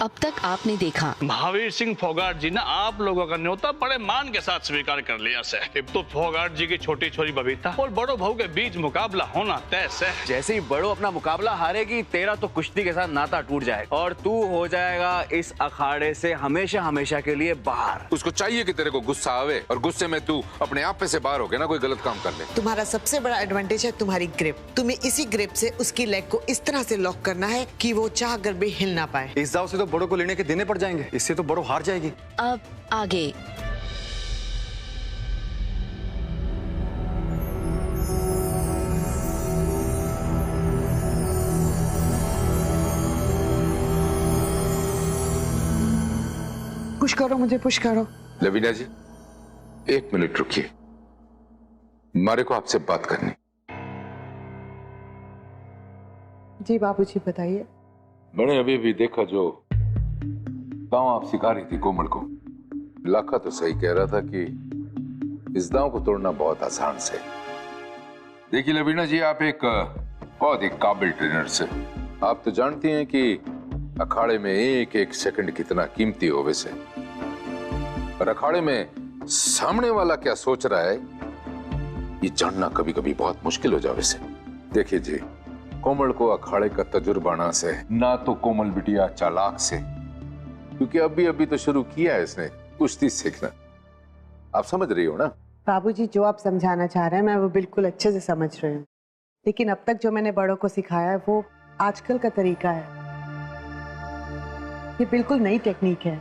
अब तक आपने देखा। महावीर सिंह फोगाट जी ने आप लोगों का न्योता बड़े मान के साथ स्वीकार कर लिया से। अब तो फोगाट जी की छोटी छोटी बबीता और बड़ो भाऊ के बीच मुकाबला होना तय से। जैसे ही बड़ो अपना मुकाबला हारेगी, तेरा तो कुश्ती के साथ नाता टूट जाएगा और तू हो जाएगा इस अखाड़े से हमेशा हमेशा के लिए बाहर। उसको चाहिए कि तेरे को गुस्सा आवे और गुस्से में तू अपने आप पे से बाहर होके ना कोई गलत काम कर ले। तुम्हारा सबसे बड़ा एडवांटेज है तुम्हारी ग्रिप। तुम्हें इसी ग्रिप से उसकी लेग को इस तरह से लॉक करना है कि वो चाह कर भी हिल ना पाए। इस दाव से तो बड़ों को लेने के देने पड़ जाएंगे, इससे तो बड़ों हार जाएगी। अब आगे। पुश करो, मुझे पुश करो। लवीना जी 1 मिनट रुकिए, मारे को आपसे बात करनी। जी बाबूजी बताइए। मैंने अभी भी देखा जो दांव आप सिखा रही थी कोमल को। लाखा तो सही कह रहा था कि इस दांव को तोड़ना बहुत आसान से। देखिए लवीना जी, आप एक बहुत ही काबिल ट्रेनर से। आप तो जानती हैं कि अखाड़े में एक एक सेकंड कितना कीमती हो वैसे, और अखाड़े में सामने वाला क्या सोच रहा है ये जानना कभी कभी बहुत मुश्किल हो जावे से। देखिए जी, कोमल को अखाड़े का तजुर्बा ना से, ना तो कोमल बिटिया चालाक से, क्योंकि अभी अभी तो शुरू किया है इसने कुश्ती सीखना। आप समझ रही हो ना? बाबूजी जो आप समझाना चाह रहे हैं मैं वो बिल्कुल अच्छे से समझ रही हूँ, लेकिन अब तक जो मैंने बड़ों को सिखाया है वो आजकल का तरीका है। ये बिल्कुल नई टेक्निक है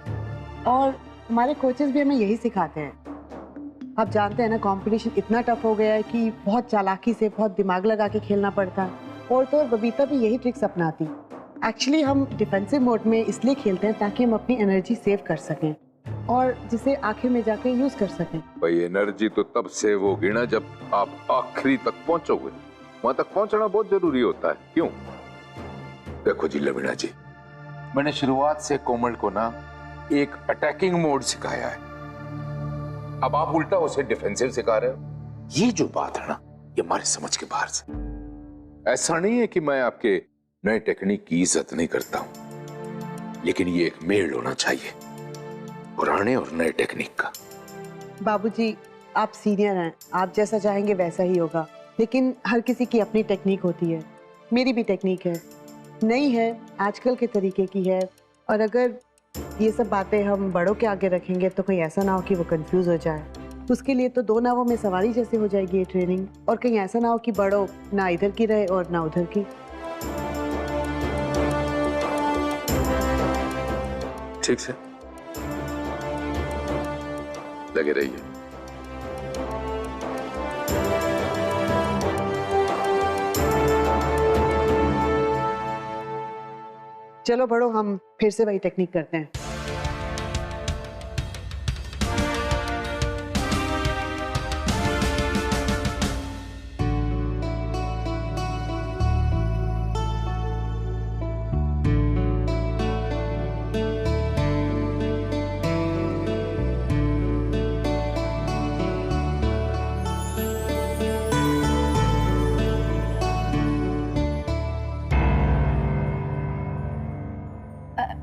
और हमारे कोचेस भी हमें यही सिखाते हैं। आप जानते हैं ना, कंपटीशन इतना टफ हो गया है कि बहुत चालाकी से, बहुत दिमाग लगा के खेलना पड़ता है। और तो और बबीता भी यही ट्रिक्स अपनाती। एक्चुअली हम डिफेंसिव मोड में इसलिए खेलते हैं ताकि हम अपनी एनर्जी सेव कर सकें और जिसे आखिर में जाके यूज कर सकें। भाई एनर्जी तो तब सेव होगी ना जब आप आखिरी तक पहुंचोगे। वहां तक पहुंचना बहुत जरूरी होता है। क्यों? देखो जी लवीना जी, मैंने शुरुआत से कोमल को ना एक अटैकिंग मोड सिखाया है, अब आप उल्टा उसे डिफेंसिव सिखा रहे हो। ये जो बात है ना, ये हमारी समझ के बाहर से। ऐसा नहीं है कि मैं आपके नए टेक्निक की इज्जत नहीं करता हूं, लेकिन ये एक मेल होना चाहिए पुराने और नए टेक्निक का। बाबूजी आप सीनियर हैं, आप जैसा चाहेंगे वैसा ही होगा, लेकिन हर किसी की अपनी टेक्निक होती है। मेरी भी टेक्निक है, नई है, आजकल के तरीके की है। और अगर ये सब बातें हम बड़ों के आगे रखेंगे तो कहीं ऐसा ना हो कि वो कंफ्यूज हो जाए। उसके लिए तो 2 नावों में सवारी जैसे हो जाएगी ये ट्रेनिंग, और कहीं ऐसा ना हो कि बड़ों ना इधर की रहे और ना उधर की। ठीक से लगे रहिए। चलो बड़ों, हम फिर से वही टेक्निक करते हैं।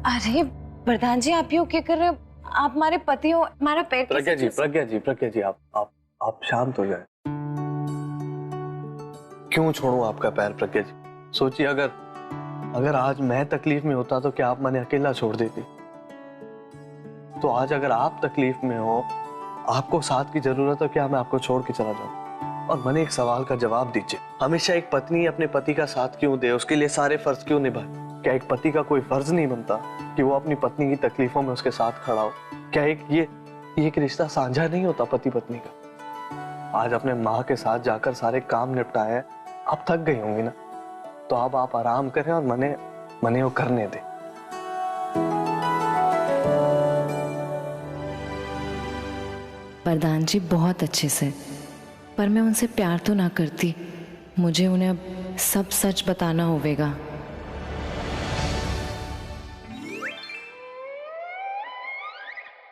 अरे प्रधान जी, आप ये क्या कर रहे हो? आप हमारे पति हो, हमारा पैर। प्रज्ञा जी, आप शांत हो जाए। क्यों छोड़ूं आपका पैर प्रज्ञा जी? सोचिए, अगर आज मैं तकलीफ में होता तो क्या आप मैंने अकेला छोड़ देती? तो आज अगर आप तकलीफ में हो, आपको साथ की जरूरत है, क्या मैं आपको छोड़ के चला जाऊं? और मैंने एक सवाल का जवाब दीजिए, हमेशा एक पत्नी अपने पति का साथ क्यों दे? उसके लिए सारे फर्ज क्यों निभाए? क्या एक पति का कोई फर्ज नहीं बनता कि वो अपनी पत्नी की तकलीफों में उसके साथ खड़ा हो? क्या ये एक रिश्ता साझा नहीं होता पति पत्नी का? आज अपने माँ के साथ जाकर सारे काम निपटाए, आप थक गई होंगी ना, तो अब आप आराम करें और मने वो करने दे। प्रधान जी बहुत अच्छे से, पर मैं उनसे प्यार तो ना करती। मुझे उन्हें अब सब सच बताना होगा।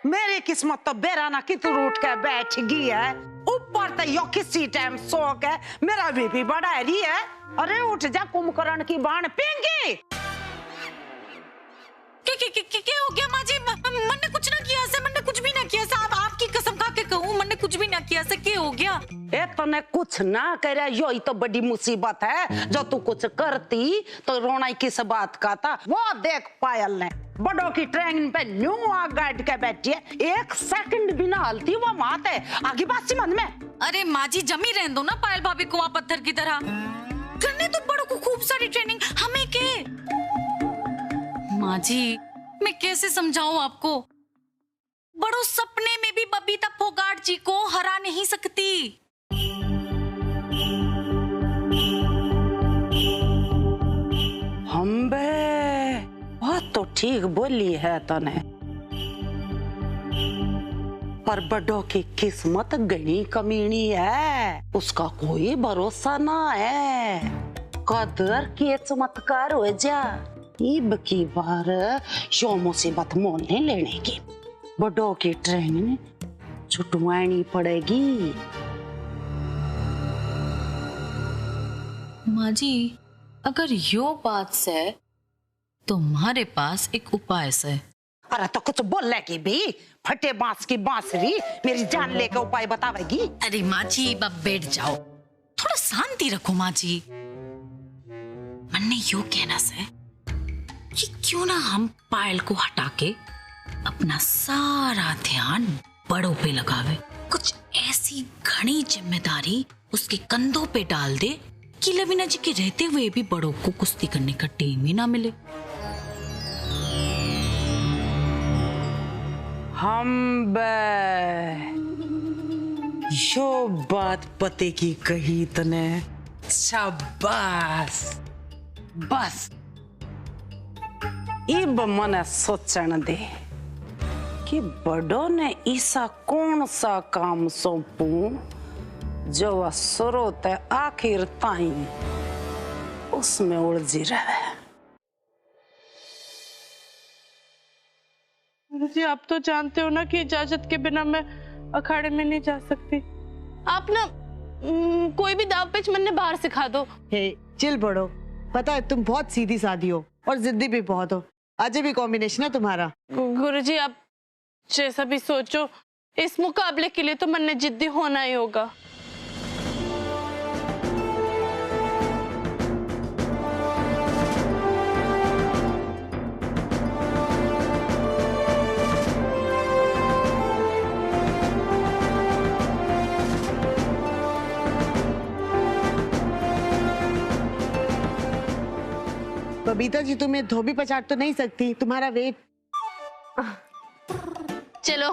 मेरी किस्मत तो बेराना की तू उठ के बैठ गई है। ऊपर तो यो किसी टाइम सो के मेरा बीपी बढ़ा रही है। अरे उठ जा कुंभकर्ण की बाण पिंगी। क्या हो गया माँ जी? मैंने कुछ ना किया से, मैंने कुछ भी ना किया से। आप आपकी कसम खा के कहूँ मैंने कुछ भी ना किया से। क्या हो गया? ए तने कुछ ना करे यो ही तो बड़ी मुसीबत है। जो तू कुछ करती तो रोना किस बात का था? वो देख पायल ने बड़ों की ट्रेन पे न्यू आ गाइड के बैठी है, 1 सेकंड भी ना हलती वो वहां थे। आगे बात सी मन में। अरे माँ जी जमी रहने दो ना पायल भाभी को, आप पत्थर की तरह करने तो बड़ों को खूब सारी ट्रेनिंग, हमें के? माँ जी मैं कैसे समझाऊं आपको, बड़ों सपने में भी बबीता फोगाट जी को हरा नहीं सकती। हम बे बहुत तो ठीक बोली है तने, पर बड़ों की किस्मत गणी कमीनी है, उसका कोई भरोसा ना है। कदर के चमत्कार हो जा, इब की बार यो मुसीबत मोल नहीं लेने की, बड़ों की ट्रेन छुटवानी पड़ेगी। माँ जी अगर यो बात से तो हमारे पास एक उपाय से। अरे तो कुछ बोलने की भी, फटे बांस की बांसुरी मेरी जान लेकर उपाय बतावेगी। अरे माँ जी अब बैठ जाओ, थोड़ा शांति रखो माँ जी। मैंने यो कहना से कि क्यों ना हम पायल को हटा के अपना सारा ध्यान बड़ों पे लगावे, कुछ ऐसी घनी जिम्मेदारी उसके कंधों पे डाल दे कि लवीना जी के रहते हुए भी बड़ों को कुश्ती करने का टाइम ही ना मिले। हम यो बात पते की कही तने, शाबाश। बस इब मने सोचन दे कि बड़ों ने ऐसा कौन सा काम सौंपू जो वह शुरू ते आखिर ताई उसमें उलझी रहे। जी आप तो जानते हो ना कि इजाजत के बिना मैं अखाड़े में नहीं जा सकती। आप ना कोई भी दाव पेच मैंने बाहर सिखा दो। हे चिल बड़ो, पता है तुम बहुत सीधी सादी हो और जिद्दी भी बहुत हो, अजय भी कॉम्बिनेशन है तुम्हारा। गुरुजी आप जैसा भी सोचो, इस मुकाबले के लिए तो मैंने जिद्दी होना ही होगा। बबीता जी तुम्हें धोबी पछाड़ तो नहीं सकती, तुम्हारा वेट। चलो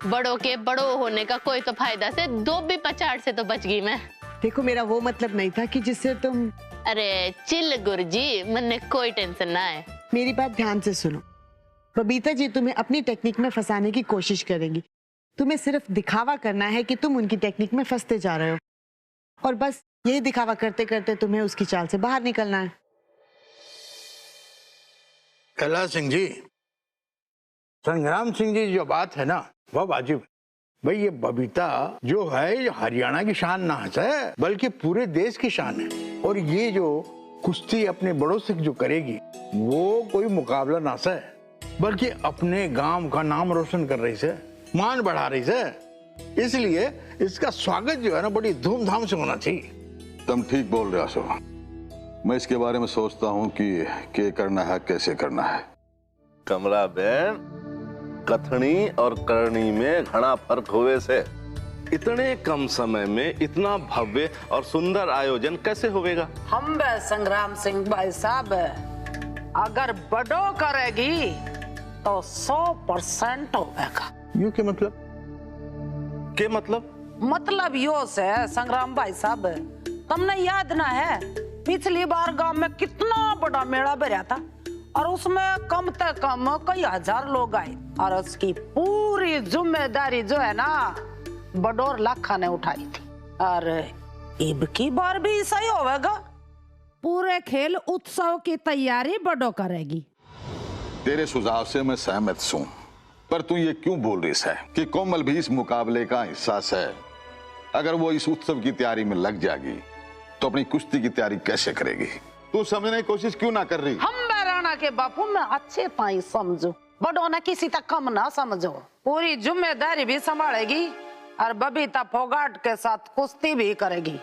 बड़ों के बड़ों होने का कोई तो फायदा से, धोबी पछाड़ से तो बच गई मैं। देखो मेरा वो मतलब नहीं था कि जिससे तुम। अरे चिल गुरुजी, मन्ने कोई टेंशन ना है। मेरी बात ध्यान से सुनो, बबीता जी तुम्हें अपनी टेक्निक में फंसाने की कोशिश करेंगी, तुम्हें सिर्फ दिखावा करना है कि तुम उनकी टेक्निक में फंसते जा रहे हो, और बस यही दिखावा करते करते तुम्हें उसकी चाल से बाहर निकलना है। कैलाश सिंह जी, संग्राम सिंह जी जो बात है ना वह वाजिब। भाई ये बबीता जो है ये हरियाणा की शान ना है बल्कि पूरे देश की शान है, और ये जो कुश्ती अपने बड़ों से जो करेगी वो कोई मुकाबला ना है बल्कि अपने गांव का नाम रोशन कर रही है, मान बढ़ा रही है। इसलिए इसका स्वागत जो है ना बड़ी धूमधाम से होना चाहिए। तुम ठीक बोल रहे हो, मैं इसके बारे में सोचता हूँ कि करना है कैसे करना है। कमला बहन, कथनी और करनी में घना फर्क हुए से इतने कम समय में इतना भव्य और सुंदर आयोजन कैसे होगा? हम संग्राम सिंह भाई साहब अगर बड़ो करेगी तो 100% होगा। यूं के मतलब? के मतलब? मतलब यो से संग्राम भाई साहब, तुमने याद ना है पिछली बार गांव में कितना बड़ा मेला भरा था और उसमें कम से कम कई हजार लोग आए, और उसकी पूरी जिम्मेदारी जो है ना बडोर लाखा ने उठाई थी। और इब की बार भी ऐसा ही होगा, पूरे खेल उत्सव की तैयारी बडो करेगी। तेरे सुझाव से मैं सहमत हूं, पर तू ये क्यों बोल रही है कि कोमल भी इस मुकाबले का हिस्सा है? अगर वो इस उत्सव की तैयारी में लग जाएगी तो अपनी कुश्ती की तैयारी कैसे करेगी? तू समझने की कोशिश क्यों ना कर रही? हम राणा के बापू मैं अच्छे ताई समझू, बड़ों ने किसी तक कम ना समझो। पूरी जिम्मेदारी भी संभालेगी और बबीता फोगाट के साथ कुश्ती भी करेगी।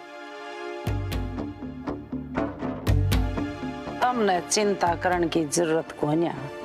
तुमने चिंता करने की जरूरत को नहीं।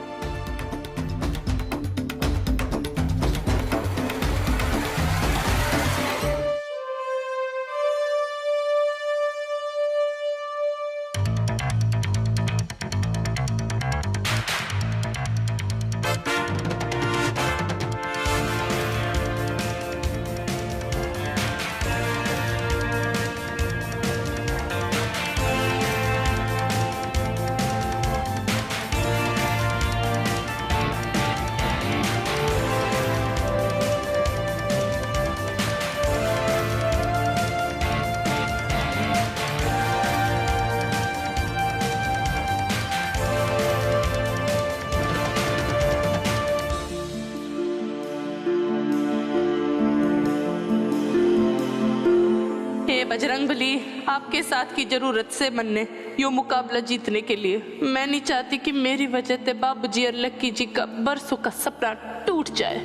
बजरंगबली, आपके साथ की जरूरत से मन्ने यो मुकाबला जीतने के लिए। मैं नहीं चाहती कि मेरी वजह से बाबूजी और लक्की जी का बरसों का सपना टूट जाए।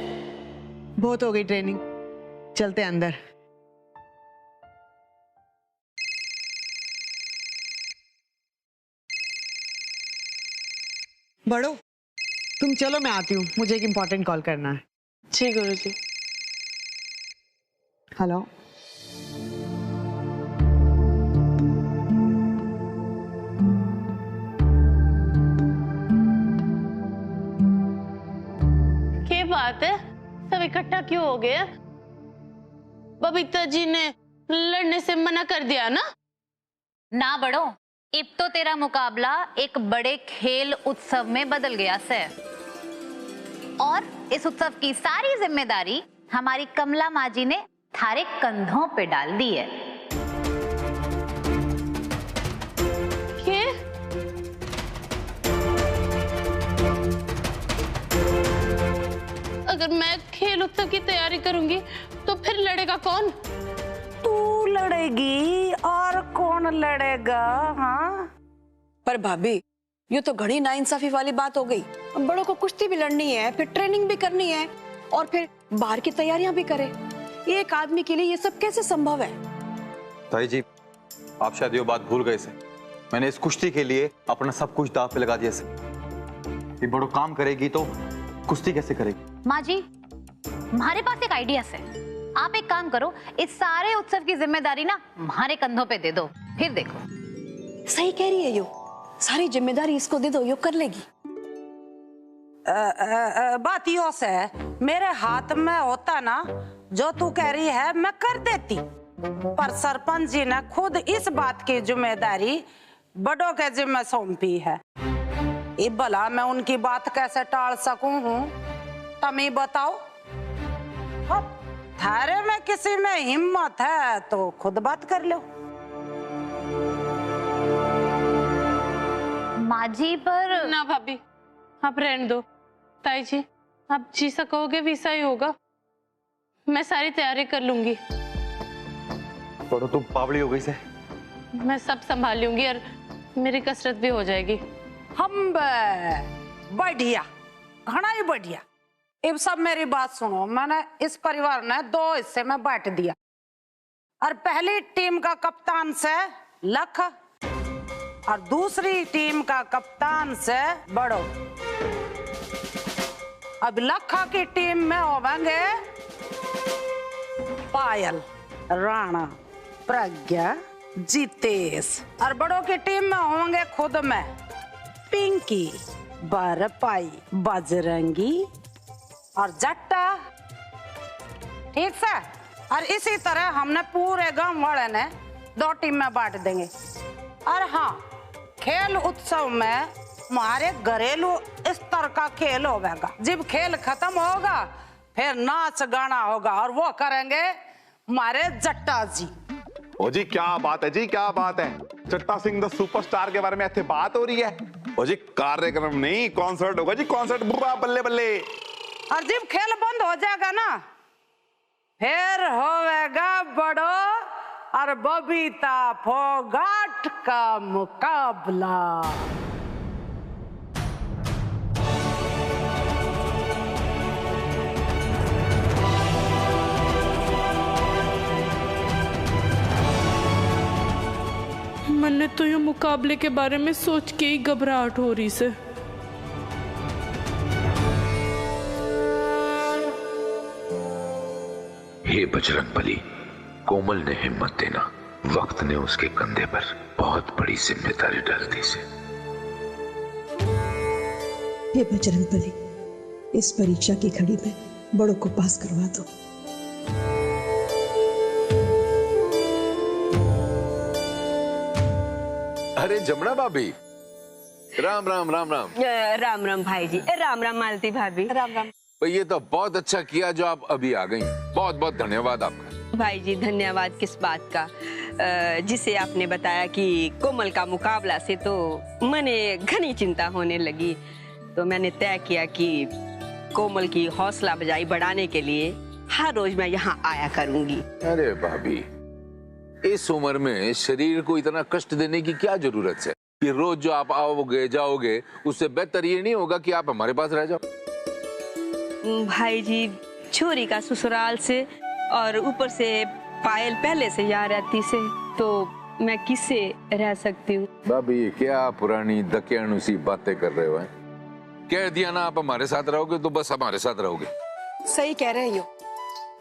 बहुत हो गई ट्रेनिंग, चलते अंदर। बड़ो, तुम चलो, मैं आती हूँ, मुझे एक इम्पोर्टेंट कॉल करना है। जी गुरुजी। हेलो। बात है, सब इकट्ठा क्यों हो गए? बबीता जी ने लड़ने से मना कर दिया ना? ना बड़ो, अब तो तेरा मुकाबला एक बड़े खेल उत्सव में बदल गया से, और इस उत्सव की सारी जिम्मेदारी हमारी कमला माँ जी ने थारे कंधों पे डाल दी है। अगर मैं खेल उत्सव की तैयारी करूंगी तो फिर लड़ेगा कौन? तू लड़ेगी और कौन लड़ेगा? हाँ, पर भाभी ये तो घड़ी नाइंसाफी वाली बात हो गई। बड़ों को कुश्ती भी लड़नी है, फिर ट्रेनिंग भी करनी है और फिर बाहर की तैयारियां भी करे। एक आदमी के लिए ये सब कैसे संभव है? ताई जी, आप शायद ये बात भूल गए से। मैंने इस कुश्ती के लिए अपना सब कुछ दांव पे लगा दिया से। ये बड़ो काम करेगी तो कुश्ती कैसे करेगी? माँ जी, हमारे पास एक आइडिया है। आप एक काम करो, इस सारे उत्सव की जिम्मेदारी ना हमारे कंधों पे दे दो, फिर देखो। सही कह रही है यो, सारी जिम्मेदारी इसको दे दो, यो कर लेगी। बात यो से मेरे हाथ में होता ना जो तू कह रही है, मैं कर देती, पर सरपंच जी ने खुद इस बात की जिम्मेदारी बड़ों के जिम्मे सौंपी है। ये भला मैं उनकी बात कैसे टाल सकूं हूँ? तुम ही बताओ। अब थारे में किसी में हिम्मत है तो खुद बात कर लो। माँ जी पर ना भाभी, आप रहने दो। ताई जी, आप जैसा कहोगे वैसा ही होगा। मैं सारी तैयारी कर लूंगी। बड़ो तुम पावड़ी हो गई से। मैं सब संभाल लूंगी और मेरी कसरत भी हो जाएगी। हम बढ़िया, घना ही बढ़िया। अब सब मेरी बात सुनो। मैंने इस परिवार ने 2 हिस्से में बांट दिया, और पहली टीम का कप्तान से लख और दूसरी टीम का कप्तान से बड़ो। अब लखा की टीम में होंगे पायल, राणा, प्रज्ञा, जितेश, और बड़ों की टीम में होंगे खुद में पिंकी, बरपाई, बजरंगी और जट्टा। ठीक से? और इसी तरह हमने पूरे गांव वाले ने 2 टीम में बांट देंगे। और हाँ, खेल उत्सव में हमारे घरेलू स्तर का खेल होगा। जब खेल खत्म होगा फिर नाच गाना होगा, और वो करेंगे हमारे जट्टा जी। ओ जी क्या बात है जी, क्या बात है। जट्टा सिंह द सुपरस्टार के बारे में ऐसे बात हो रही है। ओ जी कार्यक्रम नहीं, कॉन्सर्ट होगा जी, कॉन्सर्ट। बुरा बल्ले बल्ले। और जब खेल बंद हो जाएगा ना, फिर होगा बड़ो और बबीता फोगाट का मुकाबला। तो ये मुकाबले के बारे में सोच के ही घबराहट हो रही से। हे बजरंगबली, कोमल ने हिम्मत देना, वक्त ने उसके कंधे पर बहुत बड़ी जिम्मेदारी डाल दी से। हे बजरंगबली, इस परीक्षा की घड़ी में बड़ों को पास करवा दो। अरे जमुना भाभी, राम राम राम राम। राम राम भाई जी, राम राम मालती भाभी। राम राम भाई, ये तो बहुत अच्छा किया जो आप अभी आ गई। बहुत बहुत धन्यवाद आपका। भाई जी, धन्यवाद किस बात का, जिसे आपने बताया कि कोमल का मुकाबला से तो मने घनी चिंता होने लगी। तो मैंने तय किया कि कोमल की हौसला अफजाई बढ़ाने के लिए हर रोज मैं यहाँ आया करूंगी। अरे भाभी, इस उम्र में शरीर को इतना कष्ट देने की क्या जरूरत है? कि रोज जो आप आओगे जाओगे, उससे बेहतर ये नहीं होगा कि आप हमारे पास रह जाओ? भाई जी, छोरी का ससुराल से और ऊपर से पायल पहले से यहाँ रहती से, तो मैं किससे रह सकती हूँ? भाभी, क्या पुरानी दकियानुसी बातें कर रहे हो? कह दिया ना आप हमारे साथ रहोगे तो बस हमारे साथ रहोगे। सही कह रहे हो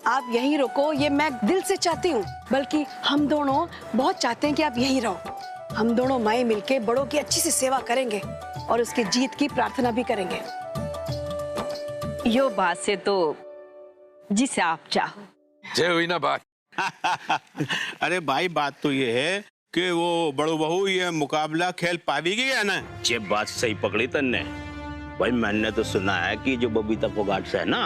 आप, यहीं रुको, ये मैं दिल से चाहती हूँ। बल्कि हम दोनों बहुत चाहते हैं कि आप यहीं रहो। हम दोनों माई मिलके बड़ों की अच्छी सी सेवा करेंगे और उसकी जीत की प्रार्थना भी करेंगे। यो बात से तो जिसे आप चाहो। जय हुई ना बात। अरे भाई, बात तो ये है कि वो बड़ो बहू ये मुकाबला खेल पावेगी या ना? ये बात सही पकड़ी तन्ने। भाई, मैंने तो सुना है कि जो बबीता फोगाट से है ना,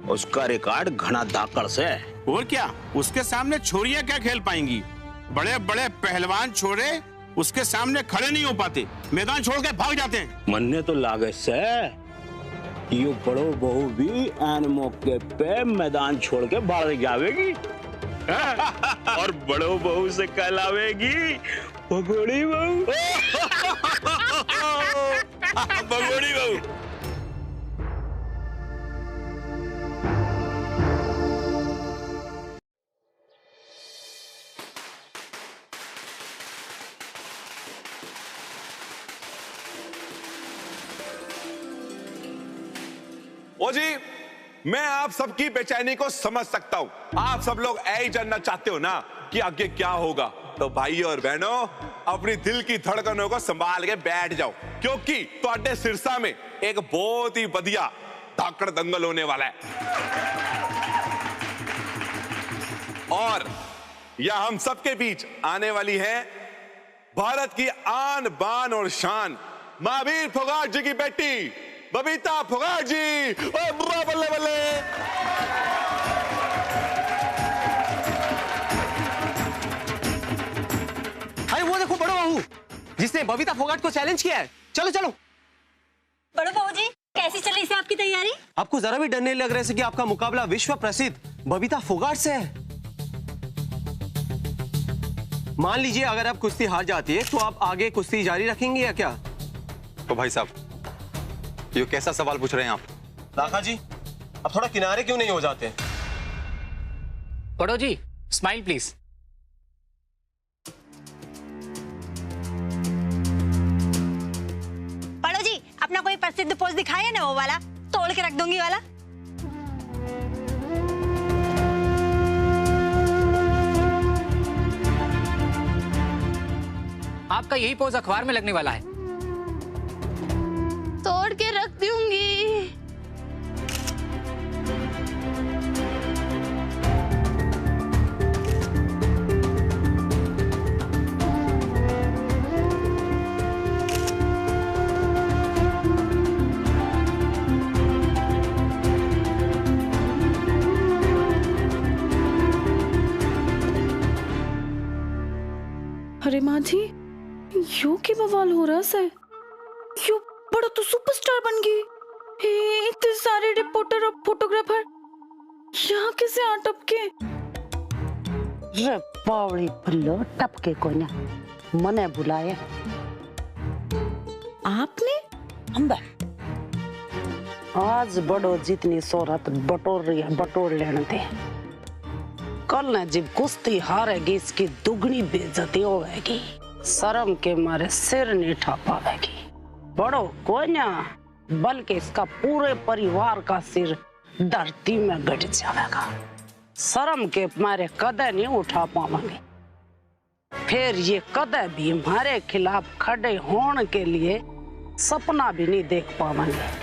उसका रिकॉर्ड घना धाकड़ से है। और क्या, उसके सामने छोरियां क्या खेल पाएंगी? बड़े बड़े पहलवान छोरे उसके सामने खड़े नहीं हो पाते, मैदान छोड़ के भाग जाते हैं। मन्ने तो लागे से ये बड़ो बहू भी आन मौके पे मैदान छोड़ के भाग जावेगी और बड़ो बहू से कहलावेगी भगोड़ी बहू। भगोड़ी बहू। ओ जी, मैं आप सबकी बेचैनी को समझ सकता हूं। आप सब लोग ऐ जानना चाहते हो ना कि आगे क्या होगा। तो भाइयों और बहनों, अपनी दिल की धड़कनों को संभाल के बैठ जाओ, क्योंकि ਤੁਹਾਡੇ सिरसा में एक बहुत ही बढ़िया धाकड़ दंगल होने वाला है। और यह हम सबके बीच आने वाली है भारत की आन बान और शान महावीर फोगाट जी की बेटी बबीता फोगाट जी। ओ बल्ले बल्ले। अरे वो देखो बड़ो बहू, जिसने बबीता फोगाट को चैलेंज किया है। चलो चलो। बड़ो बहू जी, कैसी चल रही है आपकी तैयारी? आपको जरा भी डर नहीं लग रहा है कि आपका मुकाबला विश्व प्रसिद्ध बबीता फोगाट से है? मान लीजिए अगर आप कुश्ती हार जाती है तो आप आगे कुश्ती जारी रखेंगे या क्या? तो भाई साहब, ये कैसा सवाल पूछ रहे हैं आप? लाखा जी, अब थोड़ा किनारे क्यों नहीं हो जाते? बड़ो जी, स्माइल प्लीज। बड़ो जी, अपना कोई प्रसिद्ध पोज दिखाए ना, वो वाला तोड़ के रख दूंगी वाला। आपका यही पोज अखबार में लगने वाला है। तोड़ के रख दूंगी। अरे माँ जी, यो की बवाल हो रहा है। यो बड़ा तो सुपरस्टार बन गई। इतने सारे रिपोर्टर और फोटोग्राफर यहाँ कैसे आ टपके? रे पावड़ी पल्लो, टपके को ना मने बुलाए आपने? हम आज बड़ो जितनी शोहरत बटोर रही है, बटोर लेने दे। कल ना जब कुश्ती हारेगी इसकी दुगनी बेइज्जती होगी। शर्म के मारे सिर नहीं उठा पाएगी। बड़ो को ना, बल्कि इसका पूरे परिवार का सिर धरती में गड़ जाएगा। शर्म के मारे कदे नहीं उठा पाएंगे, फिर ये कदे भी हमारे खिलाफ खड़े होने के लिए सपना भी नहीं देख पाएंगे।